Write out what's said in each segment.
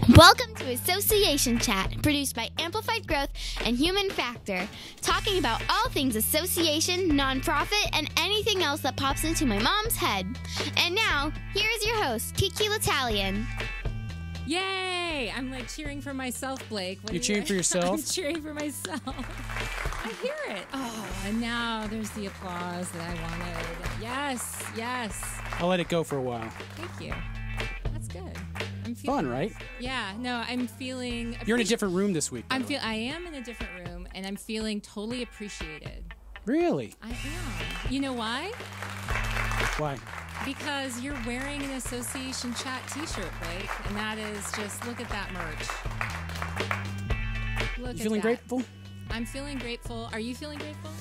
Welcome to Association Chat, produced by Amplified Growth and Human Factor, talking about all things association, nonprofit, and anything else that pops into my mom's head. And now, here is your host, Kiki L'Italian. Yay! I'm like cheering for myself, Blake. You're cheering for yourself? I'm cheering for myself. I hear it. Oh, and now there's the applause that I wanted. Yes, yes. I'll let it go for a while. Thank you. That's good. I'm feeling fun, right? Yeah, no, I'm feeling... You're in a different room this week. I am in a different room, and I'm feeling totally appreciated. Really? I am. You know why? Why? Because you're wearing an Association Chat t-shirt, Blake, and that is just, look at that merch. Look You feeling grateful? I'm feeling grateful. Are you feeling grateful?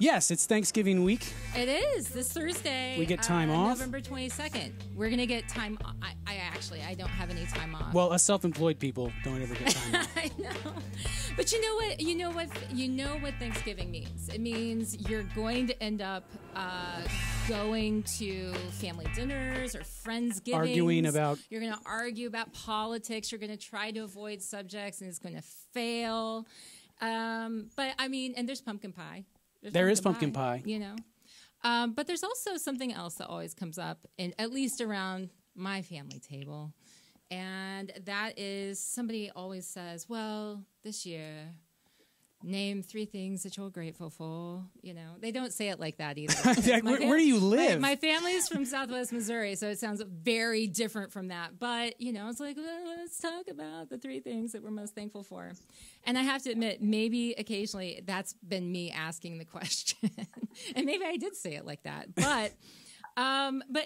Yes, it's Thanksgiving week. It is. This Thursday. We get time off. November 22nd. We're going to get time off. I don't have any time off. Well, us self-employed people don't ever get time off. I know. But you know what Thanksgiving means. It means you're going to end up going to family dinners or Friendsgivings. You're going to argue about politics. You're going to try to avoid subjects, and it's going to fail. But I mean, and there's pumpkin pie. There is pumpkin pie. You know. But there's also something else that always comes up, at least around my family table. And that is, somebody always says, well, this year, name 3 things that you're grateful for. You know, they don't say it like that either. Where do you live? My family's from Southwest Missouri, so it sounds very different from that. But, you know, it's like, well, let's talk about the 3 things that we're most thankful for. And I have to admit, maybe occasionally that's been me asking the question. And maybe I did say it like that. But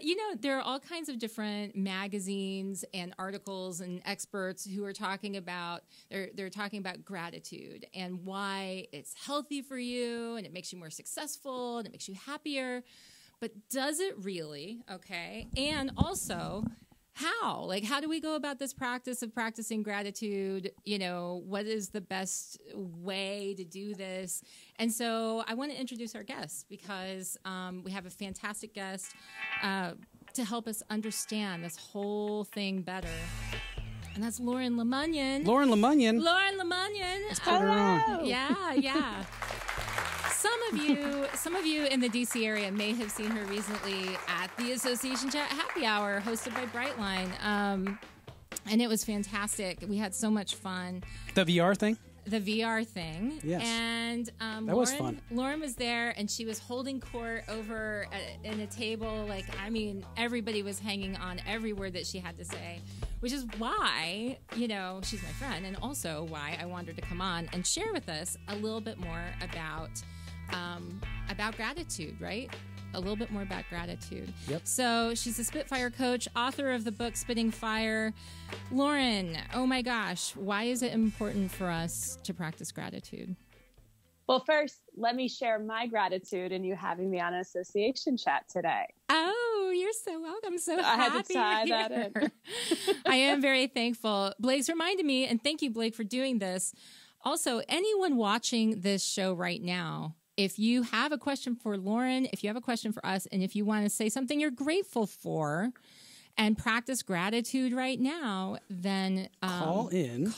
you know, there are all kinds of different magazines and articles and experts who are talking about, they're talking about gratitude and why it's healthy for you and it makes you more successful and it makes you happier. But does it really? Okay. And also, how? Like, how do we go about this practice of practicing gratitude? You know, what is the best way to do this? And so I want to introduce our guest because we have a fantastic guest to help us understand this whole thing better. And that's Lauren Lemunyon. Lauren Lemunyon? Lauren Lemunyon. Let's put her on. Yeah. Some of you in the DC area may have seen her recently at the Association Chat Happy Hour hosted by Brightline. And it was fantastic. We had so much fun. The VR thing? The VR thing. Yes. And that was fun. Lauren was there, and she was holding court over in a table. Like, I mean, everybody was hanging on every word that she had to say, which is why, you know, she's my friend, and also why I wanted her to come on and share with us a little bit more about gratitude, right? A little bit more about gratitude. Yep. So she's a Spitfire coach, author of the book Spitting Fire. Lauren, oh my gosh, why is it important for us to practice gratitude? Well, first, let me share my gratitude in you having me on Association Chat today. Oh, you're so welcome. So I happy had to tie that in. I am very thankful. Blake's reminded me, and thank you, Blake, for doing this. Also, anyone watching this show right now, if you have a question for Lauren, if you have a question for us, and if you want to say something you're grateful for and practice gratitude right now, then call in.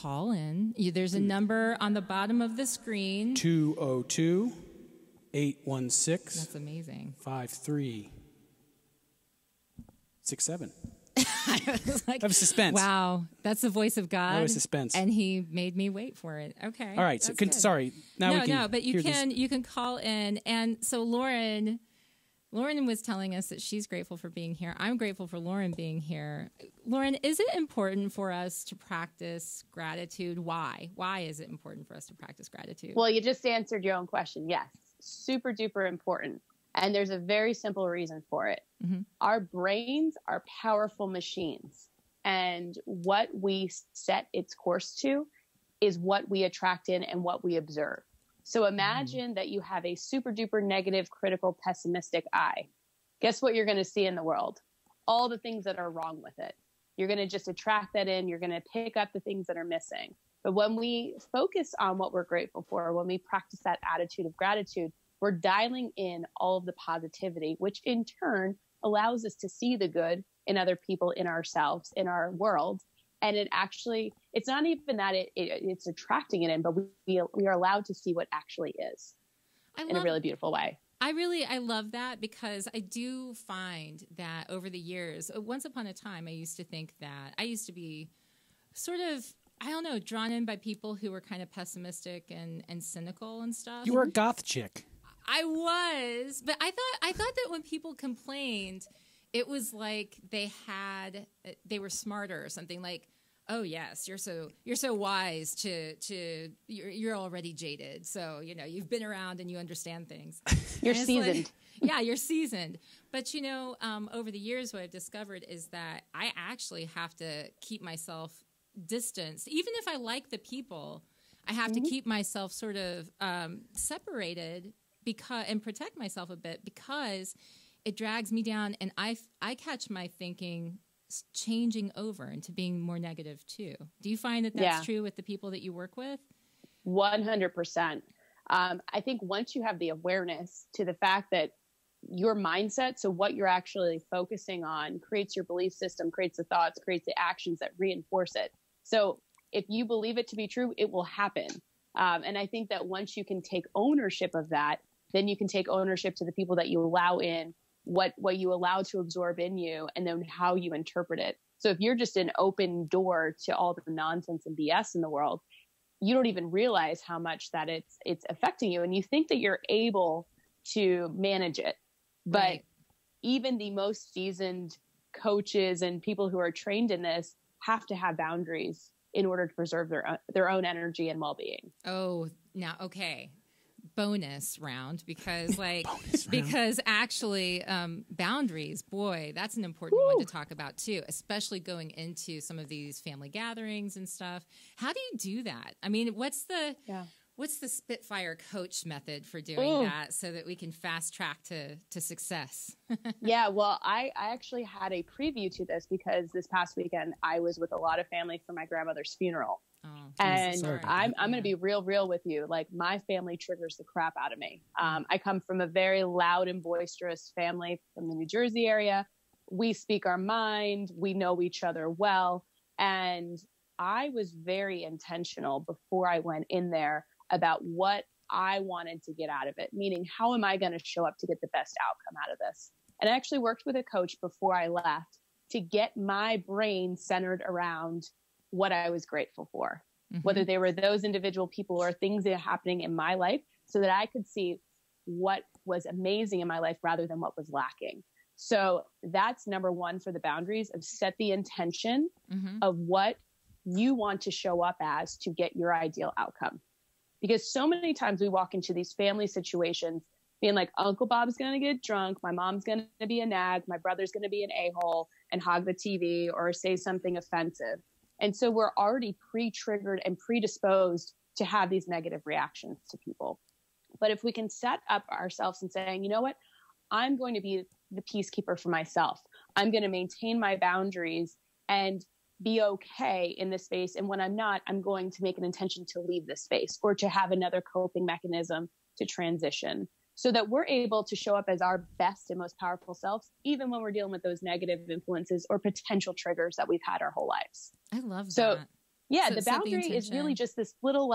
There's a number on the bottom of the screen. 202-816. That's amazing. 5367. Like, that was suspense. Wow, that's the voice of God. That was suspense, and He made me wait for it. Okay, all right. So sorry. Now but you can call in. And so Lauren was telling us that she's grateful for being here. I'm grateful for Lauren being here. Lauren, is it important for us to practice gratitude? Why? Why is it important for us to practice gratitude? Well, you just answered your own question. Yes, super duper important. And there's a very simple reason for it. Mm-hmm. Our brains are powerful machines. And what we set its course to is what we attract in and what we observe. So imagine that you have a super duper negative, critical, pessimistic eye. Guess what you're going to see in the world? All the things that are wrong with it. You're going to just attract that in. You're going to pick up the things that are missing. But when we focus on what we're grateful for, when we practice that attitude of gratitude, we're dialing in all of the positivity, which in turn allows us to see the good in other people, in ourselves, in our world, And it actually, it's not even that it's attracting it in, but we are allowed to see what actually is in a really beautiful way. I love that, because I do find that over the years, once upon a time, I used to think that I used to be sort of, I don't know, drawn in by people who were kind of pessimistic and cynical and stuff. You were a goth chick. I was, but I thought that when people complained, it was like they were smarter or something, like, oh yes, you're so wise you're already jaded. So, you've been around and you understand things. You're seasoned. Yeah, you're seasoned. But, over the years, what I've discovered is that I actually have to keep myself distanced. Even if I like the people, I have to keep myself sort of separated and protect myself a bit, because it drags me down, and I catch my thinking changing over into being more negative too. Do you find that that's true with the people that you work with? 100%. I think once you have the awareness to the fact that your mindset, so what you're actually focusing on, creates your belief system, creates the thoughts, creates the actions that reinforce it. So if you believe it to be true, it will happen. And I think that once you can take ownership of that, then you can take ownership to the people that you allow in, what you allow to absorb in you, and then how you interpret it. So if you're just an open door to all the nonsense and BS in the world, you don't even realize how much that it's affecting you. And you think that you're able to manage it. But right. Even the most seasoned coaches and people who are trained in this have to have boundaries in order to preserve their own energy and well-being. Oh, now, okay. Bonus round, because because actually boundaries, boy, that's an important one to talk about too, especially going into some of these family gatherings and stuff. How do you do that? I mean, what's the Spitfire coach method for doing that so that we can fast track to success? Yeah, well, I actually had a preview to this, because this past weekend I was with a lot of family for my grandmother's funeral. And I'm going to be real with you. Like, my family triggers the crap out of me. I come from a very loud and boisterous family from the New Jersey area. We speak our mind. We know each other well. And I was very intentional before I went in there about what I wanted to get out of it, meaning how am I going to show up to get the best outcome out of this? And I actually worked with a coach before I left to get my brain centered around what I was grateful for, whether they were those individual people or things that are happening in my life, so that I could see what was amazing in my life rather than what was lacking. So that's number one for the boundaries, of set the intention of what you want to show up as to get your ideal outcome. Because so many times we walk into these family situations being like, Uncle Bob's going to get drunk, my mom's going to be a nag, my brother's going to be an a-hole and hog the TV or say something offensive. And so we're already pre-triggered and predisposed to have these negative reactions to people. But if we can set up ourselves and saying, you know what, I'm going to be the peacekeeper for myself. I'm going to maintain my boundaries and be okay in this space. And when I'm not, I'm going to make an intention to leave this space or to have another coping mechanism to transition, so that we're able to show up as our best and most powerful selves, even when we're dealing with those negative influences or potential triggers that we've had our whole lives. I love that. So the boundary is really just this little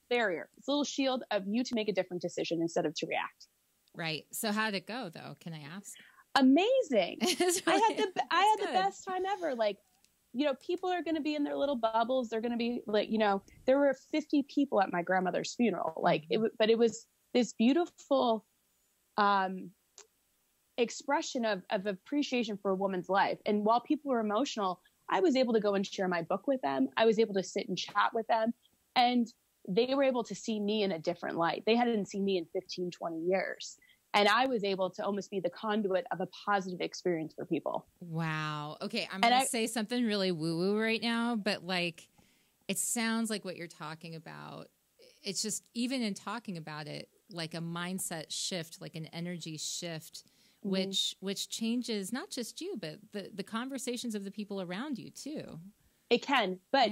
barrier, this little shield of you to make a different decision instead of to react. Right. So how'd it go though? Can I ask? Amazing. I had the best time ever. Like, people are going to be in their little bubbles. They're going to be like, there were 50 people at my grandmother's funeral. Like but it was this beautiful expression of appreciation for a woman's life. And while people were emotional, I was able to go and share my book with them. I was able to sit and chat with them. And they were able to see me in a different light. They hadn't seen me in 15, 20 years. And I was able to almost be the conduit of a positive experience for people. Wow. Okay, I'm going to say something really woo-woo right now, but it sounds like what you're talking about. It's just, even in talking about it, like a mindset shift, like an energy shift, which changes not just you, but the conversations of the people around you too. It can, but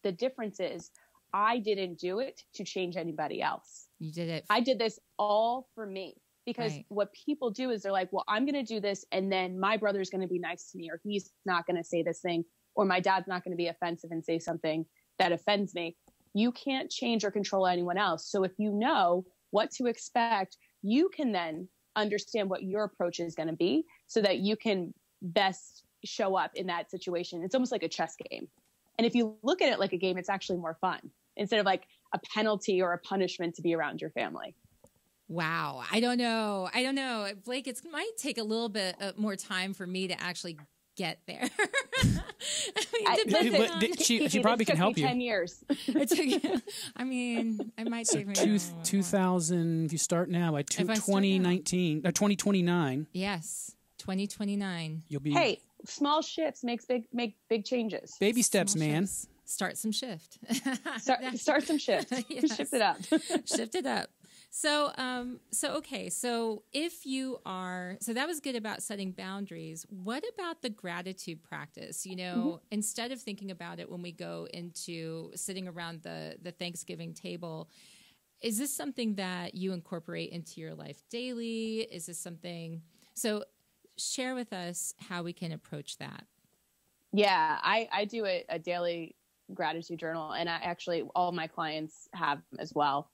the difference is I didn't do it to change anybody else. You did it. I did this all for me, because what people do is they're like, well, I'm going to do this, and then my brother's going to be nice to me, or he's not going to say this thing, or my dad's not going to be offensive and say something that offends me. You can't change or control anyone else. So if you know what to expect, you can then understand what your approach is going to be so that you can best show up in that situation. It's almost like a chess game. And if you look at it like a game, it's actually more fun instead of like a penalty or a punishment to be around your family. Wow. I don't know. Blake, it might take a little bit more time for me to actually get there. She probably can help you. 10 years. I mean, it might take me 2000. If you start now by 2029. Yes, 2029. You'll be. Hey, small shifts make big changes. Baby steps, Small man. shifts. Start some shift. Start some shift. Yes. Shift it up. Shift it up. So okay. So if you are, so that was good about setting boundaries. What about the gratitude practice? You know, instead of thinking about it when we go into sitting around the Thanksgiving table, is this something that you incorporate into your life daily? Is this something, so share with us how we can approach that. Yeah, I do a daily gratitude journal, and all my clients have as well.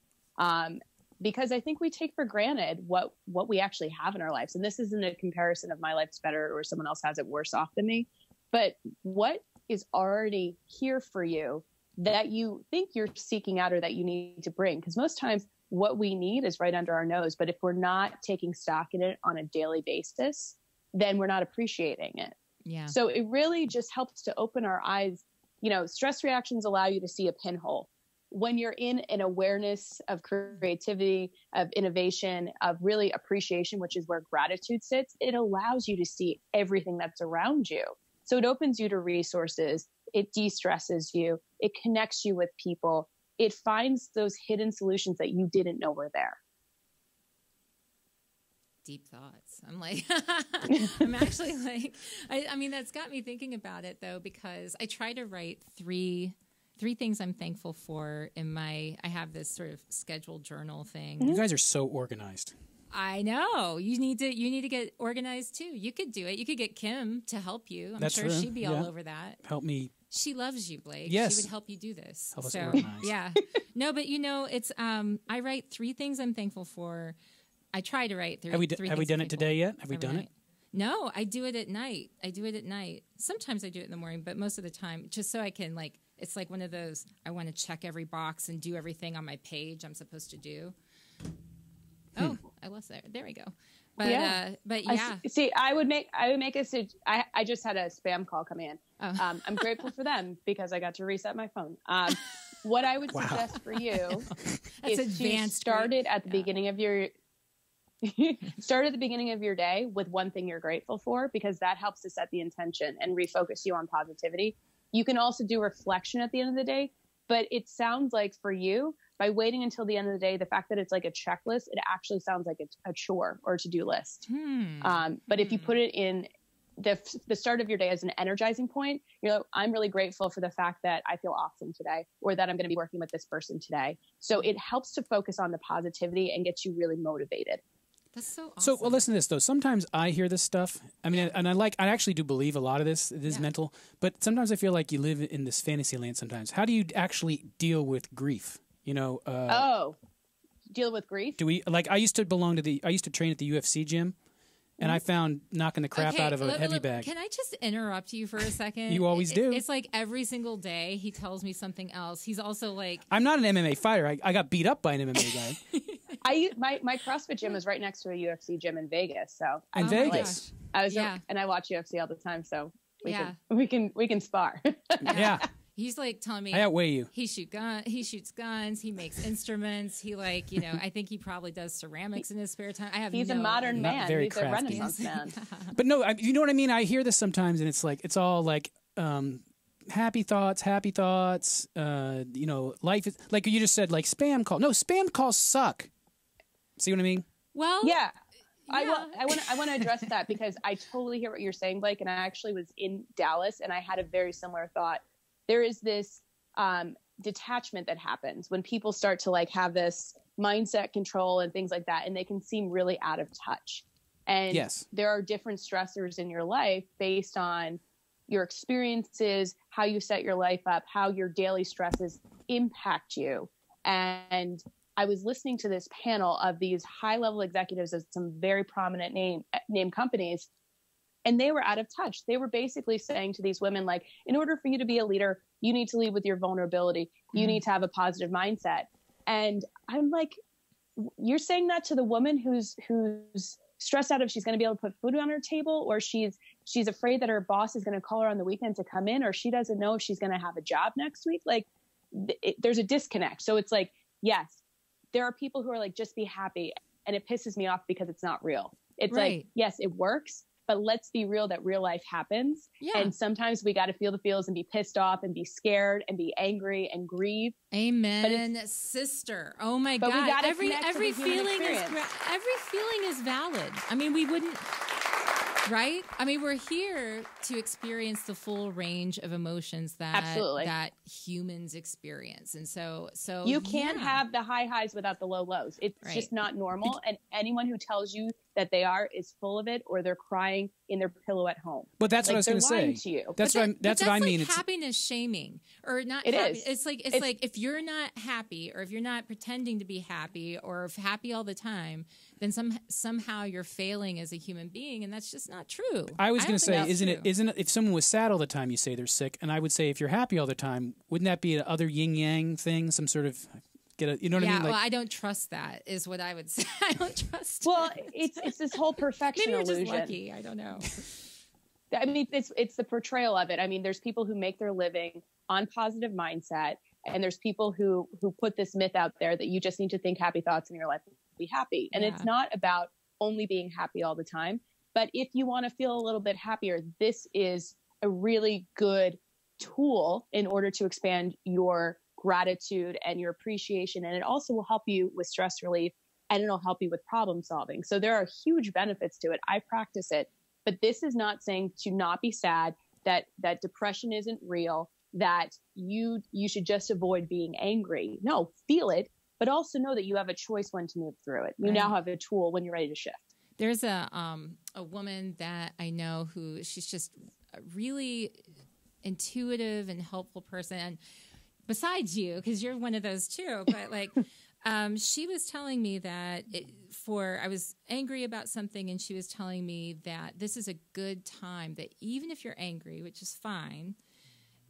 Because I think we take for granted what we actually have in our lives. And this isn't a comparison of my life's better or someone else has it worse off than me, but what is already here for you that you think you're seeking out or that you need to bring? Because most times what we need is right under our nose. But if we're not taking stock in it on a daily basis, then we're not appreciating it. Yeah. So it really just helps to open our eyes. You know, stress reactions allow you to see a pinhole. When you're in an awareness of creativity, of innovation, of really appreciation, which is where gratitude sits, it allows you to see everything that's around you. So it opens you to resources. It de-stresses you. It connects you with people. It finds those hidden solutions that you didn't know were there. Deep thoughts. I'm like, I'm actually like, I mean, that's got me thinking about it though, because I try to write three things I'm thankful for in I have this sort of scheduled journal thing. You guys are so organized. I know. You need to get organized too. You could do it. You could get Kim to help you. I'm sure she'd be all over that. Help me. She loves you, Blake. Yes. She would help you do this. Help us organize. Yeah. No, but you know, it's I write 3 things I'm thankful for. I try to write 3. Have we done it today yet? Have we done it? No, I do it at night. Sometimes I do it in the morning, but most of the time, just so I can like, it's like one of those, I want to check every box and do everything on my page I'm supposed to do. Oh, I lost there. There we go. But yeah. I would make I just had a spam call come in. Oh. I'm grateful for them because I got to reset my phone. What I would suggest for you is to start it at the beginning of your start at the beginning of your day with one thing you're grateful for, because that helps to set the intention and refocus you on positivity. You can also do reflection at the end of the day, but it sounds like for you, by waiting until the end of the day, the fact that it's like a checklist, it actually sounds like a chore or a to-do list. But if you put it in the start of your day as an energizing point, you know, I'm really grateful for the fact that I feel awesome today, or that I'm going to be working with this person today. So it helps to focus on the positivity and gets you really motivated. That's so awesome. So, well, listen to this, though. Sometimes I hear this stuff. I mean, and I actually do believe a lot of this. It is mental. But sometimes I feel like you live in this fantasy land sometimes. How do you actually deal with grief? You know, deal with grief? I used to train at the UFC gym. And I found knocking the crap out of a heavy bag. Can I just interrupt you for a second? You always do. It's like every single day he tells me something else. He's also like... I'm not an MMA fighter. I got beat up by an MMA guy. My CrossFit gym is right next to a UFC gym in Vegas. So in Vegas, and I watch UFC all the time. So we can spar. Yeah. He's like telling me I outweigh you. He shoots guns. He makes instruments. He I think he probably does ceramics in his spare time. He's a modern man. Very He's crafty. a Renaissance man. But no, you know what I mean? I hear this sometimes and it's all like, happy thoughts, you know, life is like you just said, like spam call. No, spam calls suck. See what I mean? Well, yeah. I want to address that because I totally hear what you're saying, Blake. And I actually was in Dallas and I had a very similar thought. There is this detachment that happens when people start to like have this mindset control and things like that, and they can seem really out of touch. And there are different stressors in your life based on your experiences, how you set your life up, how your daily stresses impact you. And I was listening to this panel of these high-level executives of some very prominent name companies, and they were out of touch. They were basically saying to these women, like, in order for you to be a leader, you need to lead with your vulnerability. You need to have a positive mindset. And I'm like, you're saying that to the woman who's stressed out if she's going to be able to put food on her table, or she's afraid that her boss is going to call her on the weekend to come in, or she doesn't know if she's going to have a job next week. Like, there's a disconnect. So it's like, yes, there are people who are like, just be happy. And it pisses me off because it's not real. It's like, yes, it works, but let's be real that real life happens. Yeah. And sometimes we got to feel the feels and be pissed off and be scared and be angry and grieve. Amen, sister. Oh my God. Every feeling is valid. I mean, we wouldn't, right? I mean, we're here to experience the full range of emotions that humans experience. And so you can't have the high highs without the low lows. It's just not normal. And anyone who tells you that they are is full of it, or they're crying in their pillow at home. But that's what I was going to say. To you. That's what I mean. Like happiness shaming, or not. It is. It's like if you're not happy, or if you're not pretending to be happy, or if happy all the time, then somehow you're failing as a human being, and that's just not true. I was going to say, isn't it? If someone was sad all the time, you say they're sick, and I would say if you're happy all the time, wouldn't that be another yin yang thing? Some sort of you know what I mean? Like, well, I don't trust that. Is what I would say. I don't trust. Well, it's this whole perfection Maybe illusion. Maybe you're just lucky. I don't know. I mean, it's the portrayal of it. I mean, there's people who make their living on positive mindset, and there's people who put this myth out there that you just need to think happy thoughts in your life and be happy. And it's not about only being happy all the time. But if you want to feel a little bit happier, this is a really good tool in order to expand your gratitude and your appreciation. And it also will help you with stress relief, and it'll help you with problem solving. So there are huge benefits to it. I practice it, but this is not saying to not be sad, that depression isn't real, that you should just avoid being angry. No, feel it, but also know that you have a choice when to move through it. You now have a tool when you're ready to shift. There's a woman that I know who she's just a really intuitive and helpful person. And besides you, because you're one of those too, but like, she was telling me that I was angry about something, and she was telling me that this is a good time, that even if you're angry, which is fine,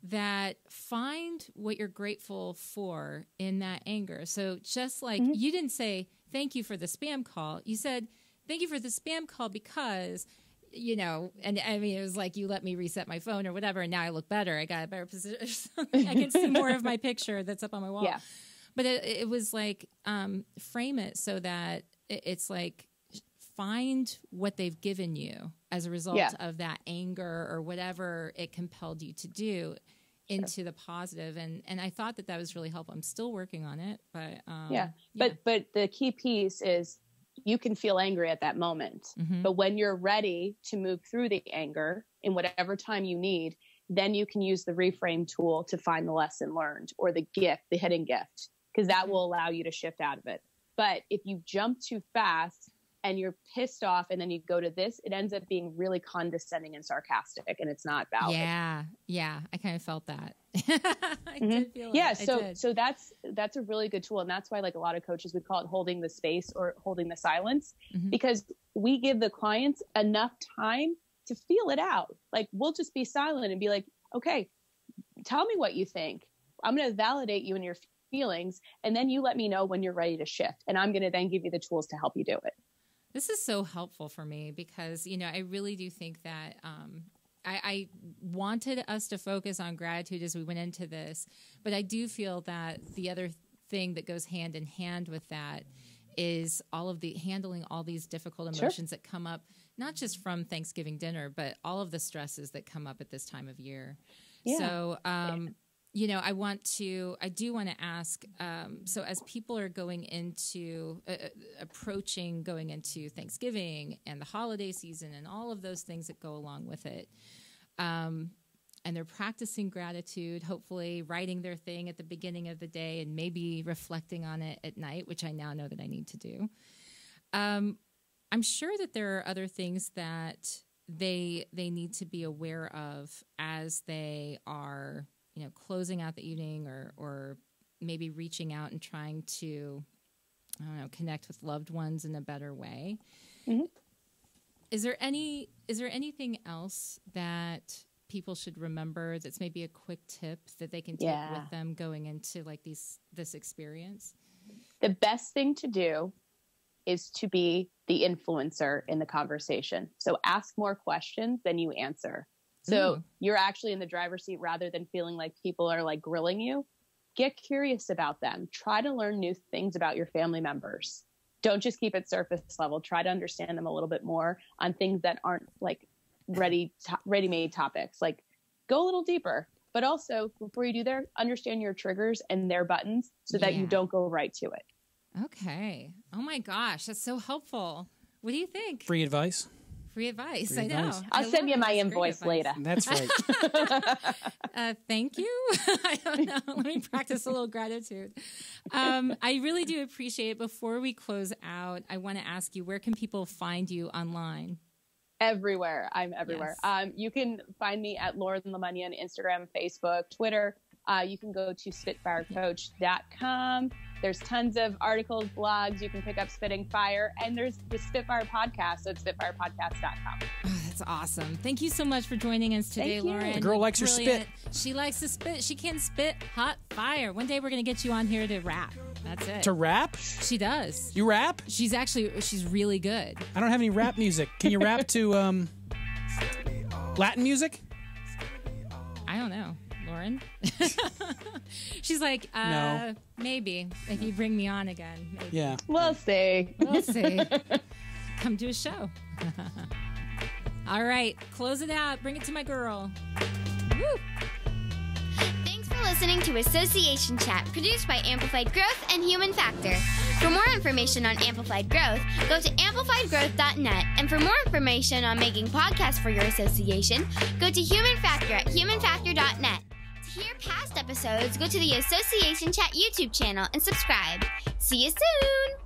that find what you're grateful for in that anger. So just like you didn't say, thank you for the spam call. You said, thank you for the spam call because, you know, and I mean, it was like, you let me reset my phone or whatever, and now I look better. I got a better position. I can see more of my picture that's up on my wall. Yeah. But it was like, frame it so that it's like, find what they've given you as a result of that anger or whatever it compelled you to do into the positive. And I thought that was really helpful. I'm still working on it, but but the key piece is you can feel angry at that moment, but when you're ready to move through the anger in whatever time you need, then you can use the reframe tool to find the lesson learned, or the gift, the hidden gift, because that will allow you to shift out of it. But if you jump too fast and you're pissed off and then you go to this, it ends up being really condescending and sarcastic, and it's not valid. Yeah. I kind of felt that. I did feel it. So that's a really good tool. And that's why, like, a lot of coaches would call it holding the space or holding the silence, because we give the clients enough time to feel it out. Like, we'll just be silent and be like, okay, tell me what you think. I'm going to validate you and your feelings, and then you let me know when you're ready to shift. And I'm going to then give you the tools to help you do it. This is so helpful for me because, you know, I really do think that I wanted us to focus on gratitude as we went into this, but I do feel that the other thing that goes hand in hand with that is handling all these difficult emotions that come up, not just from Thanksgiving dinner, but all of the stresses that come up at this time of year. Yeah. So, you know, I do want to ask, so as people are going into Thanksgiving and the holiday season and all of those things that go along with it, and they're practicing gratitude, hopefully writing their thing at the beginning of the day and maybe reflecting on it at night, which I now know that I need to do. I'm sure that there are other things that they need to be aware of as they are, closing out the evening or maybe reaching out and trying to, I don't know, connect with loved ones in a better way. Mm-hmm. Is there anything else that people should remember that's maybe a quick tip that they can take with them going into like this experience? The best thing to do is to be the influencer in the conversation. So ask more questions than you answer. So you're actually in the driver's seat rather than feeling like people are like grilling you. Get curious about them. Try to learn new things about your family members. Don't just keep it surface level. Try to understand them a little bit more on things that aren't like ready-made topics. Like go a little deeper, but also before you do there, understand your triggers and their buttons so that you don't go right to it. Okay. Oh my gosh, that's so helpful. What do you think? Free advice. Free advice. I know. I'll send you my invoice later. That's right. Thank you. I don't know. Let me practice a little gratitude. I really do appreciate it. Before we close out, I want to ask you, where can people find you online? Everywhere. I'm everywhere. Yes. You can find me at Lauren Lamania on Instagram, Facebook, Twitter. You can go to spitfirecoach.com. There's tons of articles, blogs. You can pick up Spitting Fire. And there's the Spitfire podcast at spitfirepodcast.com. Oh, that's awesome. Thank you so much for joining us today, Lauren. The girl likes her spit. She likes to spit. She can spit hot fire. One day we're going to get you on here to rap. That's it. To rap? She does. You rap? She's really good. I don't have any rap music. Can you rap to Latin music? I don't know. Lauren? She's like, no. Maybe, if you bring me on again. Maybe. Yeah. We'll see. We'll see. Come do a show. All right. Close it out. Bring it to my girl. Woo! Thanks for listening to Association Chat, produced by Amplified Growth and Human Factor. For more information on Amplified Growth, go to amplifiedgrowth.net. And for more information on making podcasts for your association, go to Human Factor at humanfactor.net. To hear past episodes, go to the Association Chat YouTube channel and subscribe. See you soon!